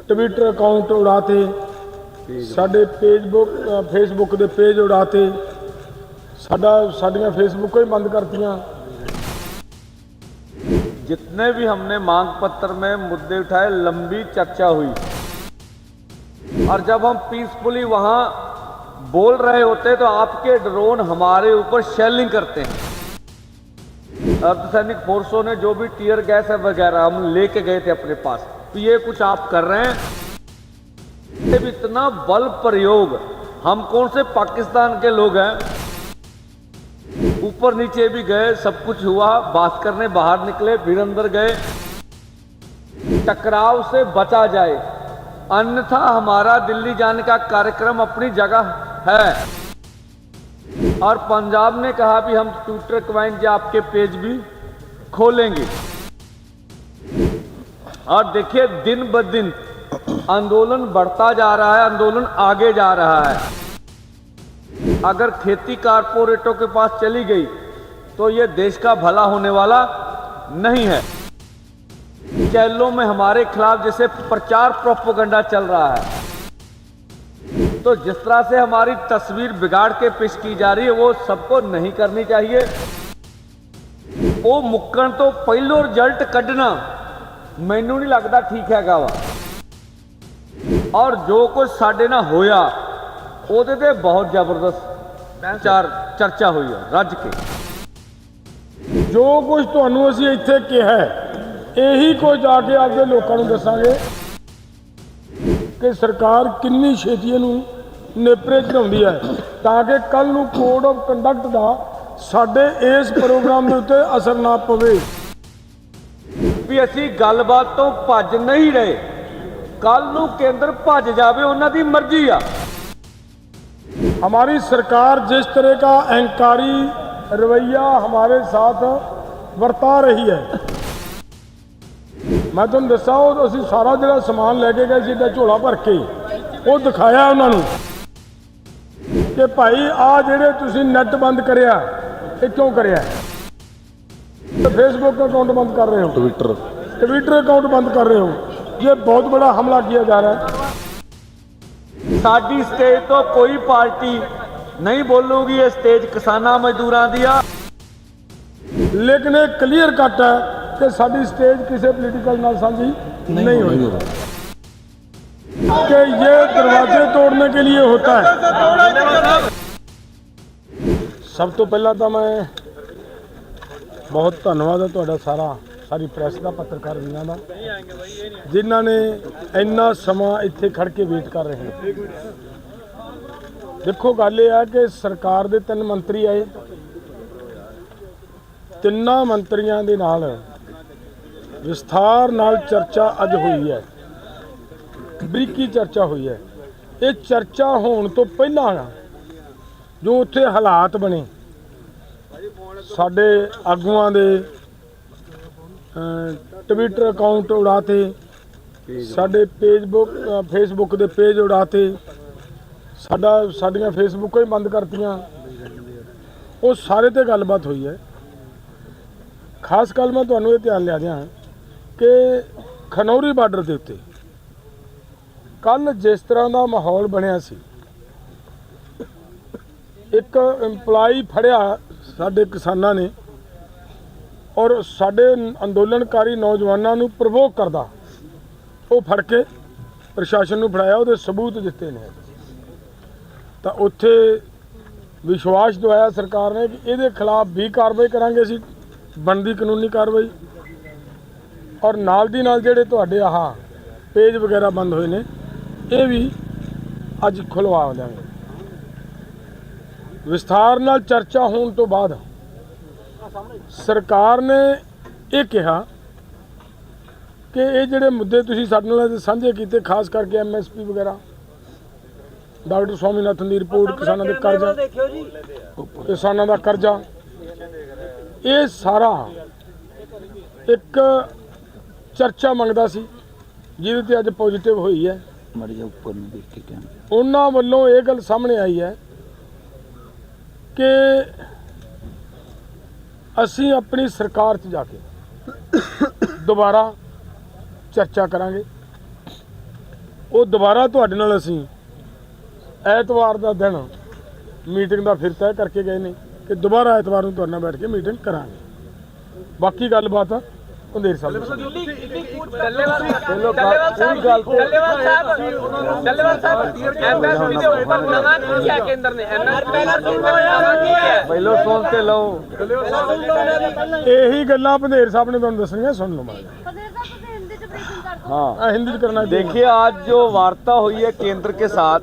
Twitter account उड़ाते, साडे Facebook के पेज उड़ाते, साडियां फेसबुक ही बंद करतियां। जितने भी हमने मांग पत्र में मुद्दे उठाए, लंबी चर्चा हुई और जब हम पीसफुली वहां बोल रहे होते तो आपके ड्रोन हमारे ऊपर शेलिंग करते हैं। अर्धसैनिक फोर्सों ने जो भी टीयर गैस है वगैरह हम लेके गए थे अपने पास, तो ये कुछ आप कर रहे हैं। इतना बल प्रयोग, हम कौन से पाकिस्तान के लोग हैं? ऊपर नीचे भी गए, सब कुछ हुआ, बात करने बाहर निकले, फिर अंदर गए। टकराव से बचा जाए, अन्यथा हमारा दिल्ली जाने का कार्यक्रम अपनी जगह है। और पंजाब ने कहा भी हम ट्विटर अकाउंट या आपके पेज भी खोलेंगे। और देखिए दिन ब दिन आंदोलन बढ़ता जा रहा है, आंदोलन आगे जा रहा है। अगर खेती कारपोरेटों के पास चली गई तो ये देश का भला होने वाला नहीं है। चैनलों में हमारे खिलाफ जैसे प्रचार प्रोपेगेंडा चल रहा है, तो जिस तरह से हमारी तस्वीर बिगाड़ के पेश की जा रही है वो सबको नहीं करनी चाहिए। वो मुक्कण तो पहलो रिजल्ट कढ़ना मैनू नहीं लगता ठीक हैगा वा। और जो कुछ साडे नाल होया ਉਹਦੇ ਤੇ बहुत जबरदस्त चर्चा हुई है रज के। जो कुछ तुहानू असीं इत्थे कहा यही कुछ जाके आपके लोगों को दसांगे कि सरकार कितनी छेती इहनूं नेपरे चढ़ाउंदी है, ताकि कल नूं कोड ऑफ कंडक्ट का साडे इस प्रोग्राम के उत्ते असर ना पवे। भी असीं गलबात तो भज नहीं रहे, कल नूं केंद्र भज जावे उन्हां दी मर्जी आ। हमारी सरकार जिस तरह का अहंकारी रवैया हमारे साथ बरता रही है, मैं तुम दसा असीं सारा जो समान लैके गए सीधा झोला भर के वो दिखाया उन्होंने कि भाई आ जेडे तुसीं नैट बंद करिया ये क्यों करिया? फेसबुक अकाउंट बंद कर रहे हो, ट्विटर अकाउंट बंद कर रहे हो, ये बहुत बड़ा हमला किया जा रहा है। साडी स्टेज तो कोई पार्टी नहीं बोलूगी, ये स्टेज किसाना मजदूरां दी आ। लेकिन एक क्लीयर कट है कि साडी स्टेज किसी पोलिटिकल नाल साझी नहीं होगी, कि ये दरवाजे तोड़ने के लिए होता है। सब तो पहला तो मैं बहुत धन्यवाद है तुहाडा सारी प्रैस का, पत्रकार वीरां दा, जिन्हां ने इन्ना समा इत्थे खड़ के वेट कर रहे हैं। देखो गल यह है कि सरकार दे 3 मंत्री आए, तिन्ना मंत्रियों के नाल विस्तार नाल चर्चा अज हुई है, बरीकी चर्चा हुई है। ये चर्चा होने तो पहला जो उत्थे हालात बने, साडे आगूआं दे ट्विटर अकाउंट उड़ाते, साडे फेसबुक के पेज उड़ाते, साडियां फेसबुक ही बंद करतियां, वो सारे ते गलबात हुई है। खास गल मैं तुहानूं ये ध्यान लिया दियां कि खनौरी बार्डर के उत्ते कल जिस तरह का माहौल बनिया सी, एक इंपलाई फड़िया साडे किसानां ने और साडे अंदोलनकारी नौजवानों नूं प्रवोक करदा, वो फड़ के प्रशासन नूं फड़ाया, उहदे सबूत दिते ने। तो उत्थे विश्वास दवाया सरकार ने कि इहदे खिलाफ भी कार्रवाई करांगे असीं, बनदी कानूनी कार्रवाई। और नाल दी नाल जिहड़े तुहाडे आह पेज वगैरह बंद होए ने ये भी अज खुलवा देंगे। विस्तार नाल चर्चा होने तो बाद सरकार ने यह कहा कि ये जिहड़े मुद्दे तुसीं साडे नाल साझे कीते, खास करके MSP वगैरह, डॉक्टर स्वामीनाथन की रिपोर्ट, किसानों के कर्जा, किसानों का कर्जा, ये सारा एक चर्चा मंगदा सी, जिहदे ते अज पॉजिटिव हुई है। उन्हां वल्लों ये गल सामने आई है कि असीं अपनी सरकार च जाके दोबारा चर्चा करांगे ਉਹ ਦੁਬਾਰਾ ਤੁਹਾਡੇ ਨਾਲ ਅਸੀਂ ਐਤਵਾਰ ਦਾ ਦਿਨ ਮੀਟਿੰਗ ਦਾ ਫਿਰ ਤੈਅ ਕਰਕੇ ਗਏ ਨੇ ਕਿ ਦੁਬਾਰਾ ਐਤਵਾਰ ਨੂੰ ਤੁਹਾਡੇ ਨਾਲ ਬੈਠ ਕੇ ਮੀਟਿੰਗ ਕਰਾਂਗੇ। ਬਾਕੀ ਗੱਲਬਾਤ ਪੰਧੇਰ ਸਾਹਿਬ डल्लेवाल साहब एमएसपी के ऊपर नवा की क्या केंद्र ने ਪਹਿਲੋ ਸੁਣ ਕੇ ਲਓ। ਇਹੀ ਗੱਲਾਂ ਪੰਧੇਰ ਸਾਹਿਬ ਨੇ ਤੁਹਾਨੂੰ ਦੱਸਣੀਆਂ, ਸੁਣ ਲਓ ਮਾੜਾ। हाँ हिंदी में करना है। देखिए, आज जो वार्ता हुई है केंद्र के साथ,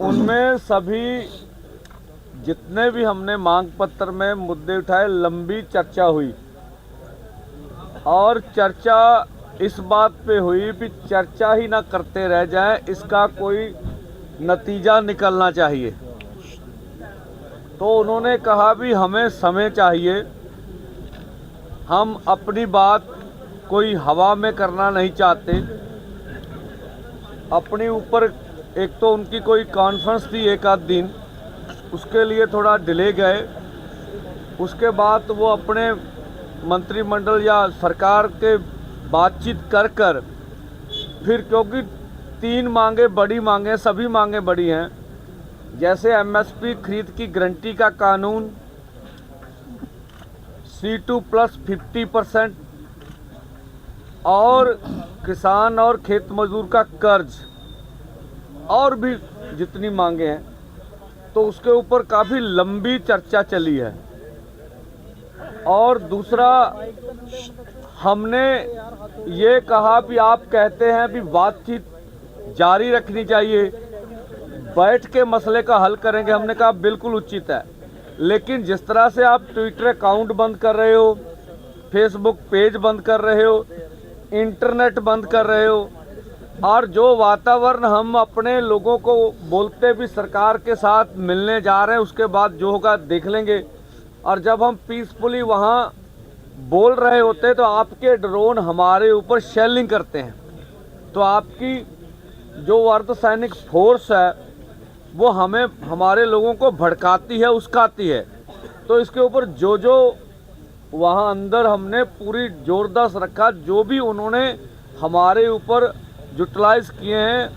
उनमें सभी जितने भी हमने मांग पत्र में मुद्दे उठाए, लंबी चर्चा हुई और चर्चा इस बात पे हुई कि चर्चा ही ना करते रह जाए, इसका कोई नतीजा निकलना चाहिए। तो उन्होंने कहा भी हमें समय चाहिए, हम अपनी बात कोई हवा में करना नहीं चाहते। अपने ऊपर एक तो उनकी कोई कॉन्फ्रेंस थी एक आध दिन, उसके लिए थोड़ा डिले गए। उसके बाद वो अपने मंत्रिमंडल या सरकार के बातचीत कर कर फिर, क्योंकि 3 मांगे बड़ी मांगे, सभी मांगे बड़ी हैं, जैसे एमएसपी खरीद की गारंटी का कानून, C2 प्लस 50% और किसान और खेत मजदूर का कर्ज, और भी जितनी मांगे हैं, तो उसके ऊपर काफ़ी लंबी चर्चा चली है। और दूसरा, हमने ये कहा कि आप कहते हैं कि बातचीत जारी रखनी चाहिए, बैठ के मसले का हल करेंगे। हमने कहा बिल्कुल उचित है, लेकिन जिस तरह से आप ट्विटर अकाउंट बंद कर रहे हो, फेसबुक पेज बंद कर रहे हो, इंटरनेट बंद कर रहे हो, और जो वातावरण हम अपने लोगों को बोलते भी सरकार के साथ मिलने जा रहे हैं, उसके बाद जो होगा देख लेंगे, और जब हम पीसफुली वहाँ बोल रहे होते तो आपके ड्रोन हमारे ऊपर शेलिंग करते हैं। तो आपकी जो अर्धसैनिक फोर्स है वो हमें, हमारे लोगों को भड़काती है, उस्काती है। तो इसके ऊपर जो वहाँ अंदर हमने पूरी जोरदार रखा, जो भी उन्होंने हमारे ऊपर यूटिलाइज किए हैं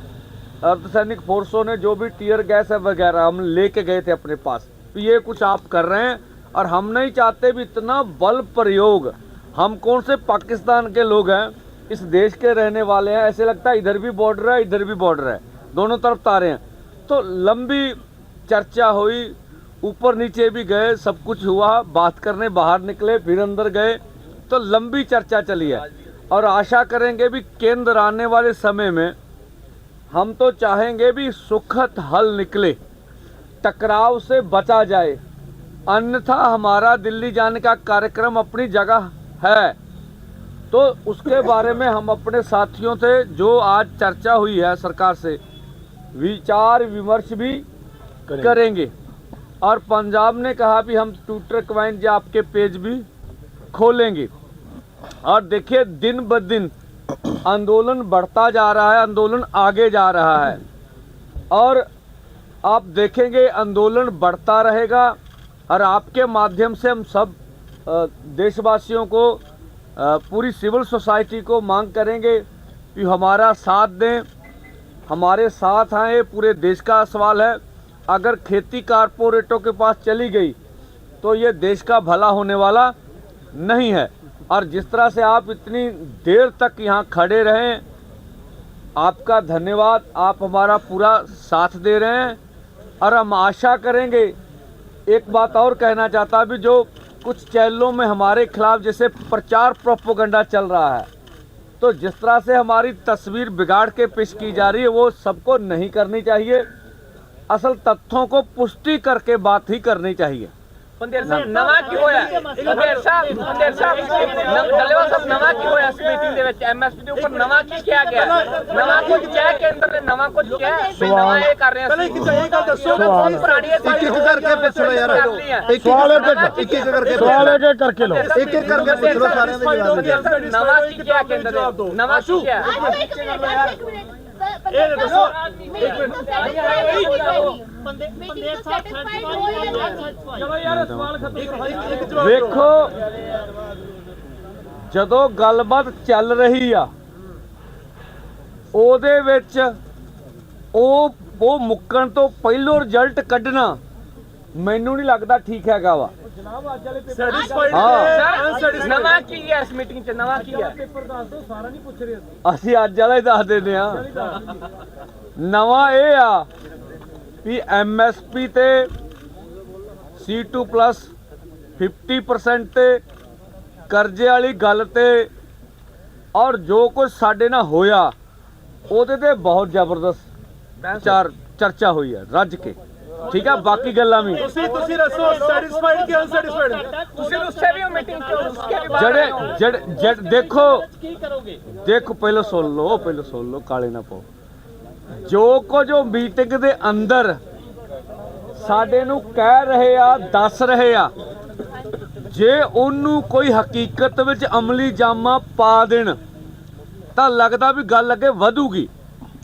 अर्धसैनिक फोर्सों ने, जो भी टीयर गैस है वगैरह हम लेके गए थे अपने पास, तो ये कुछ आप कर रहे हैं। और हम नहीं चाहते भी इतना बल प्रयोग। हम कौन से पाकिस्तान के लोग हैं, इस देश के रहने वाले हैं, ऐसे लगता है इधर भी बॉर्डर है इधर भी बॉर्डर है, दोनों तरफ तारे हैं। तो लंबी चर्चा हुई, ऊपर नीचे भी गए, सब कुछ हुआ, बात करने बाहर निकले, फिर अंदर गए, तो लंबी चर्चा चली है। और आशा करेंगे भी केंद्र आने वाले समय में, हम तो चाहेंगे भी सुखद हल निकले, टकराव से बचा जाए। अन्यथा हमारा दिल्ली जाने का कार्यक्रम अपनी जगह है, तो उसके बारे में हम अपने साथियों से, जो आज चर्चा हुई है सरकार से, विचार विमर्श भी करेंगे। और पंजाब ने कहा भी हम ट्विटर क्वाइन या आपके पेज भी खोलेंगे। और देखिए, दिन ब दिन आंदोलन बढ़ता जा रहा है, आंदोलन आगे जा रहा है, और आप देखेंगे आंदोलन बढ़ता रहेगा। और आपके माध्यम से हम सब देशवासियों को, पूरी सिविल सोसाइटी को मांग करेंगे कि हमारा साथ दें, हमारे साथ आए। पूरे देश का सवाल है, अगर खेती कारपोरेटों के पास चली गई तो ये देश का भला होने वाला नहीं है। और जिस तरह से आप इतनी देर तक यहाँ खड़े रहें, आपका धन्यवाद। आप हमारा पूरा साथ दे रहे हैं, और हम आशा करेंगे। एक बात और कहना चाहता भी, जो कुछ चैनलों में हमारे खिलाफ जैसे प्रचार प्रोपेगेंडा चल रहा है, तो जिस तरह से हमारी तस्वीर बिगाड़ के पेश की जा रही है, वो सबको नहीं करनी चाहिए। असल तथ्यों को पुष्टि करके बात ही करनी चाहिए। पंदेर साहब नवा की होया पंदेर साहब डल्लेवाल साहब नवा की होया इस मीटिंग ਦੇ ਵਿੱਚ ਐਮਐਸਪੀ ਦੇ ਉੱਪਰ ਨਵਾਂ ਕੀ ਕਿਹਾ ਗਿਆ ਨਵਾਂ ਕੁਝ ਕਿਹਾ ਕੇਂਦਰ ਨੇ ਨਵਾਂ ਕੁਝ ਕਿਹਾ ਨਵਾਂ ਇਹ ਕਰ ਰਹੇ ਸੀ ਇਹ ਗੱਲ ਦੱਸੋ ਪੁਰਾਣੀ ਇੱਕ ਇੱਕ ਕਰਕੇ ਪੁੱਛ ਲਓ ਯਾਰ सवाल एक एक करके लो। ਇੱਕ ਇੱਕ ਕਰਕੇ ਪੁੱਛ ਲਓ ਸਾਰਿਆਂ ਦੇ ਜਵਾਬ ਦੇ ਨਵਾਂ ਕੀ ਕਿਹਾ ਕੇਂਦਰ ਨੇ ਨਵਾਂ ਕੀ ਕਿਹਾ ਇਹ ਦੱਸੋ ਇੱਕ ਮਿੰਟ ਪੰਦੇਰ ਸਾਹਿਬ ਚਲੋ ਯਾਰ ਸਵਾਲ ਖਤਮ ਕਰੋ। ਵੇਖੋ, ਜਦੋਂ ਗੱਲਬਾਤ ਚੱਲ ਰਹੀ ਆ, ਉਹਦੇ ਵਿੱਚ ਉਹ ਮੁੱਕਣ ਤੋਂ ਪਹਿਲੋਂ ਰਿਜ਼ਲਟ ਕੱਢਣਾ ਮੈਨੂੰ ਨਹੀਂ ਲੱਗਦਾ ਠੀਕ ਹੈਗਾ ਵਾ। ਸੈਟੀਸਫਾਈਡ ਹਾਂ। ਨਵਾਂ ਕੀ ਹੈ ਇਸ ਮੀਟਿੰਗ 'ਚ ਨਵਾਂ ਕੀ ਹੈ? ਅਸੀਂ ਅੱਜ ਵਾਲਾ ਹੀ ਦੱਸ ਦਿੰਦੇ ਆ। ਨਵਾਂ ਇਹ ਆ ਵੀ MSP ਤੇ C2+ 50% ਤੇ ਕਰਜ਼ੇ ਵਾਲੀ ਗੱਲ ਤੇ ਔਰ ਜੋ ਕੁਝ ਸਾਡੇ ਨਾਲ ਹੋਇਆ ਉਹਦੇ ਤੇ ਬਹੁਤ ਜ਼ਬਰਦਸਤ ਚਰਚਾ ਹੋਈ ਹੈ ਰੱਜ ਕੇ। ਠੀਕ ਹੈ, ਬਾਕੀ ਗੱਲਾਂ ਵੀ ਤੁਸੀਂ ਦੱਸੋ ਸੈਟੀਸਫਾਈਡ ਕਿ ਅਨਸੈਟੀਸਫਾਈਡ? ਤੁਸੀਂ ਉਸਸੇ ਵੀ ਮੀਟਿੰਗ 'ਚ ਉਸਕੇ ਵੀ ਬਾਰੇ ਜਿਹੜੇ ਦੇਖੋ ਪਹਿਲਾਂ ਸੁਣ ਲਓ ਕਾਲੇ ਨਾ ਪਾਓ। ਜੋ ਕੁਝ ਉਹ ਮੀਟਿੰਗ ਦੇ ਅੰਦਰ ਸਾਡੇ ਨੂੰ ਕਹਿ ਰਹੇ ਆ, ਦੱਸ ਰਹੇ ਆ, ਜੇ ਉਹਨੂੰ ਕੋਈ ਹਕੀਕਤ ਵਿੱਚ ਅਮਲੀ ਜਾਮਾ ਪਾ ਦੇਣ ਤਾਂ ਲੱਗਦਾ ਵੀ ਗੱਲ ਅੱਗੇ ਵਧੂਗੀ।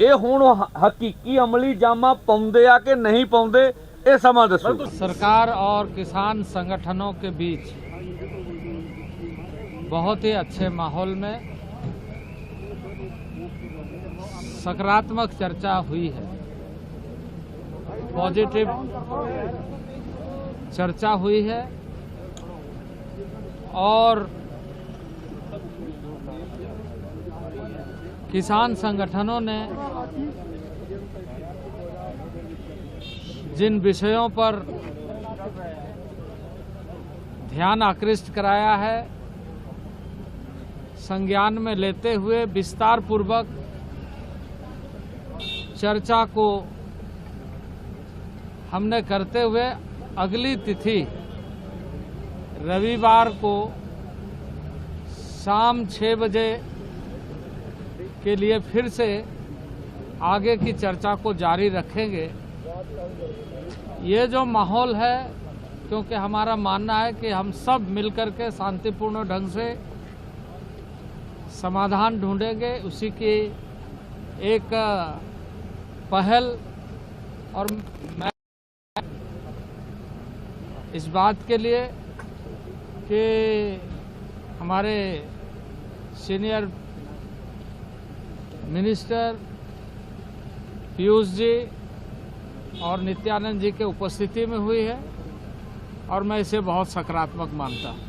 ਇਹ ਹੁਣ ਹਕੀਕੀ ਅਮਲੀ ਜਾਮਾ ਪਾਉਂਦੇ ਆ ਕਿ ਨਹੀਂ ਪਾਉਂਦੇ ਇਹ ਸਮਾਂ ਦੱਸੋ। सरकार और किसान संगठनों के बीच बहुत ही अच्छे माहौल में सकारात्मक चर्चा हुई है, पॉजिटिव चर्चा हुई है और किसान संगठनों ने जिन विषयों पर ध्यान आकृष्ट कराया है, संज्ञान में लेते हुए विस्तार पूर्वक चर्चा को हमने करते हुए अगली तिथि रविवार को शाम 6 बजे के लिए फिर से आगे की चर्चा को जारी रखेंगे। ये जो माहौल है, क्योंकि हमारा मानना है कि हम सब मिलकर के शांतिपूर्ण ढंग से समाधान ढूंढेंगे, उसी की एक पहल। और मैं इस बात के लिए कि हमारे सीनियर मिनिस्टर पीयूष जी और नित्यानंद जी के उपस्थिति में हुई है और मैं इसे बहुत सकारात्मक मानता हूँ।